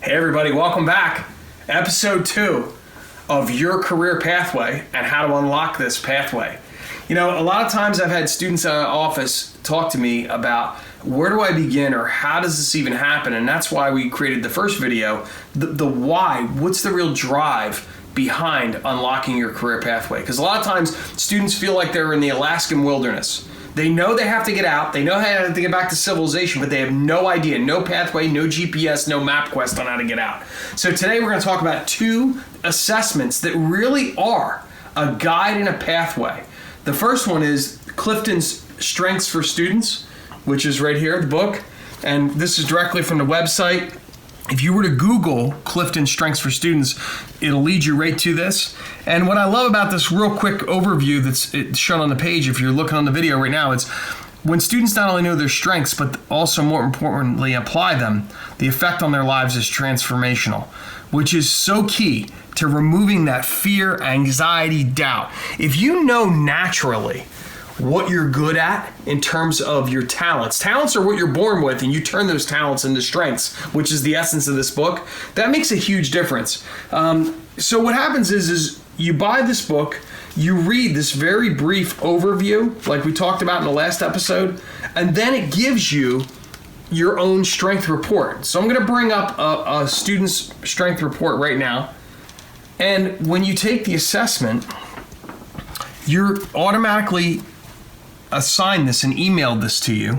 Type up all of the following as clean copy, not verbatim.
Hey everybody, welcome back. Episode 2 of Your Career Pathway and how to unlock this pathway. You know, a lot of times I've had students in our office talk to me about where do I begin or how does this even happen? And that's why we created the first video, the why, what's the real drive behind unlocking your career pathway? Because a lot of times students feel like they're in the Alaskan wilderness. They know they have to get out, they know how to get back to civilization, but they have no idea, no pathway, no GPS, no MapQuest on how to get out. So today we're going to talk about 2 assessments that really are a guide and a pathway. The first one is Clifton's Strengths for Students, which is right here, the book. And this is directly from the website. If you were to Google Clifton Strengths for Students, it'll lead you right to this. And what I love about this real quick overview that's shown on the page, if you're looking on the video right now, it's when students not only know their strengths, but also more importantly apply them, the effect on their lives is transformational, which is so key to removing that fear, anxiety, doubt. If you know naturally what you're good at in terms of your talents. Talents are what you're born with, and you turn those talents into strengths, which is the essence of this book. That makes a huge difference. So what happens is you buy this book, you read this very brief overview, like we talked about in the last episode, and then it gives you your own strength report. So I'm going to bring up a student's strength report right now. And when you take the assessment, you're automatically assigned this and emailed this to you.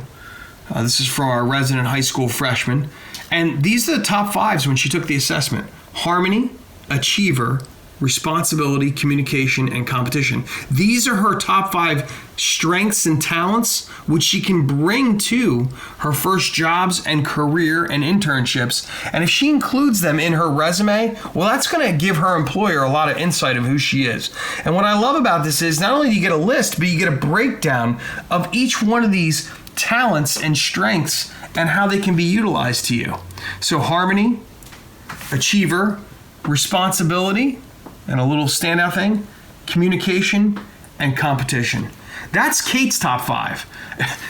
This is from our resident high school freshman. And these are the top 5s when she took the assessment. Harmony, achiever, responsibility, communication, and competition. These are her top 5 strengths and talents, which she can bring to her first jobs and career and internships. And if she includes them in her resume, well, that's going to give her employer a lot of insight of who she is. And what I love about this is not only do you get a list, but you get a breakdown of each one of these talents and strengths and how they can be utilized to you. So harmony, achiever, responsibility, and a little standout thing, communication and competition. That's Kate's top 5.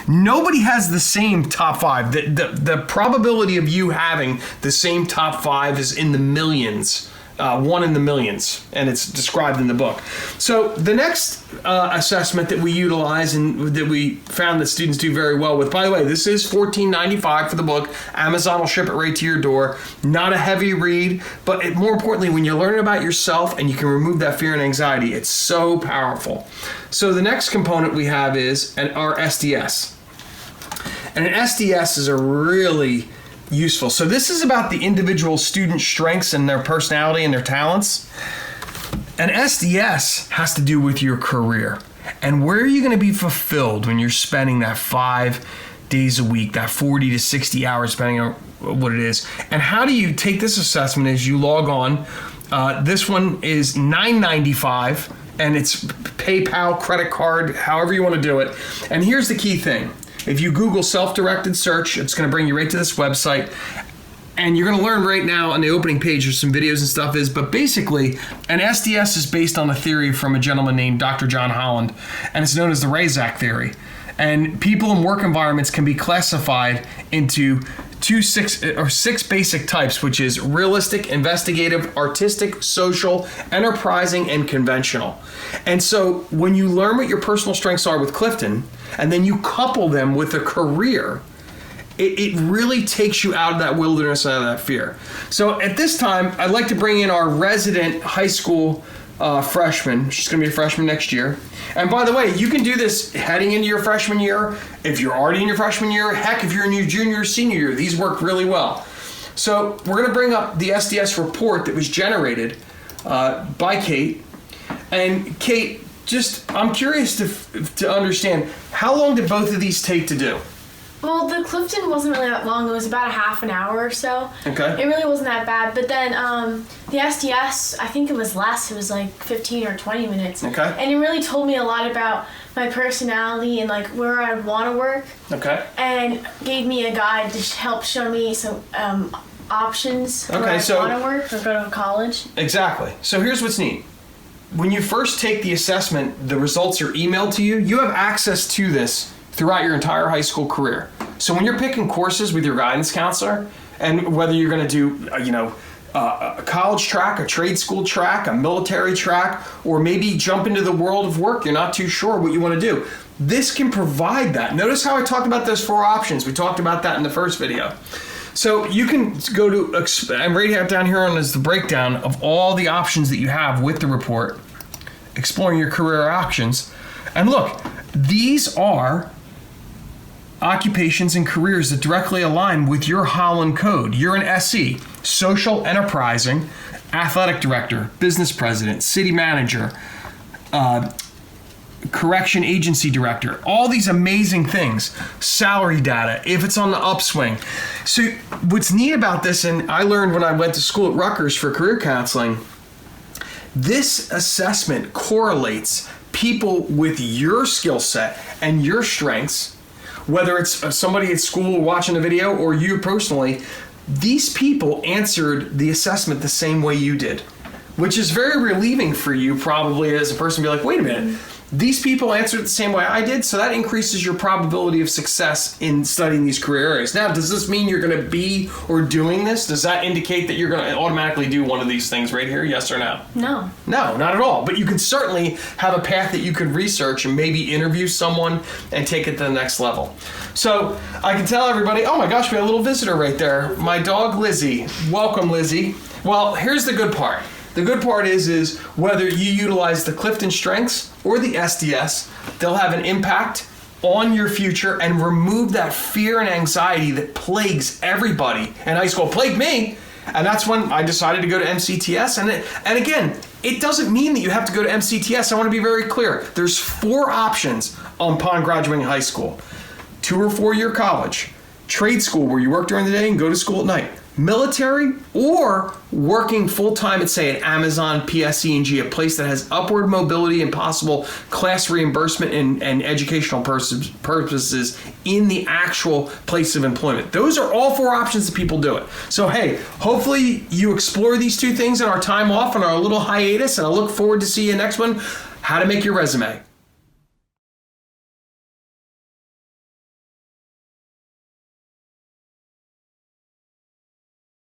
Nobody has the same top 5. The probability of you having the same top 5 is in the millions. 1 in the millions, and it's described in the book. So the next assessment that we utilize and that we found that students do very well with, by the way, this is $14.95 for the book. Amazon will ship it right to your door. Not a heavy read, but more importantly, when you're learning about yourself and you can remove that fear and anxiety, it's so powerful. So the next component we have is our SDS. And an SDS is a really useful. So this is about the individual student strengths and their personality and their talents. An SDS has to do with your career. And where are you going to be fulfilled when you're spending that 5 days a week, that 40 to 60 hours, depending on what it is. And how do you take this assessment as you log on? This one is $9.95, and it's PayPal, credit card, however you want to do it. And here's the key thing. If you Google self-directed search, it's going to bring you right to this website. And you're going to learn right now on the opening page, there's some videos and stuff but basically, an SDS is based on a theory from a gentleman named Dr. John Holland, and it's known as the Razak theory. And people in work environments can be classified into 6 basic types, which is realistic, investigative, artistic, social, enterprising, and conventional. And so when you learn what your personal strengths are with Clifton, and then you couple them with a career, it really takes you out of that wilderness, out of that fear. So at this time, I'd like to bring in our resident high school freshman. She's going to be a freshman next year. And by the way, you can do this heading into your freshman year. If you're already in your freshman year, heck, if you're in your junior or senior year, these work really well. So we're going to bring up the SDS report that was generated by Kate. And Kate, I'm curious to understand, how long did both of these take to do? Well, the Clifton wasn't really that long. It was about a half an hour or so. Okay. It really wasn't that bad. But then the SDS, I think it was less. It was like 15 or 20 minutes. Okay. And it really told me a lot about my personality and like where I'd want to work. Okay. And gave me a guide to help show me some options where I want to work or go to college. Exactly. So here's what's neat. When you first take the assessment, the results are emailed to you. You have access to this throughout your entire high school career. So when you're picking courses with your guidance counselor, And whether you're going to do, a college track, a trade school track, a military track, or maybe jump into the world of work, you're not too sure what you want to do. This can provide that. Notice how I talked about those 4 options. We talked about that in the first video. So you can go to, I'm right down here on is the breakdown of all the options that you have with the report, exploring your career options. And look, these are occupations and careers that directly align with your Holland code. You're an SE, social enterprising, athletic director, business president, city manager, correction agency director, all these amazing things, salary data, if it's on the upswing. So what's neat about this, and I learned when I went to school at Rutgers for career counseling, this assessment correlates people with your skill set and your strengths, whether it's somebody at school watching the video or you personally. These people answered the assessment the same way you did, which is very relieving for you probably as a person to be like, wait a minute, these people answered it the same way I did, so that increases your probability of success in studying these career areas. Now, does this mean you're going to be or doing this? Does that indicate that you're going to automatically do one of these things right here, yes or no? No. No, not at all. But you can certainly have a path that you could research and maybe interview someone and take it to the next level. So I can tell everybody, oh my gosh, we have a little visitor right there. My dog, Lizzie. Welcome, Lizzie. Well, here's the good part. The good part is whether you utilize the Clifton strengths or the SDS, they'll have an impact on your future and remove that fear and anxiety that plagues everybody in high school. Plagued me. And that's when I decided to go to MCTS. And again, it doesn't mean that you have to go to MCTS. I want to be very clear. There's 4 options upon graduating high school. 2 or 4 year college, trade school where you work during the day and go to school at night, military, or working full-time at, say, an Amazon, PSE&G, a place that has upward mobility and possible class reimbursement and educational purposes in the actual place of employment. Those are all 4 options that people do it. So, hey, hopefully you explore these 2 things in our time off on our little hiatus, and I look forward to see you next one, how to make your resume.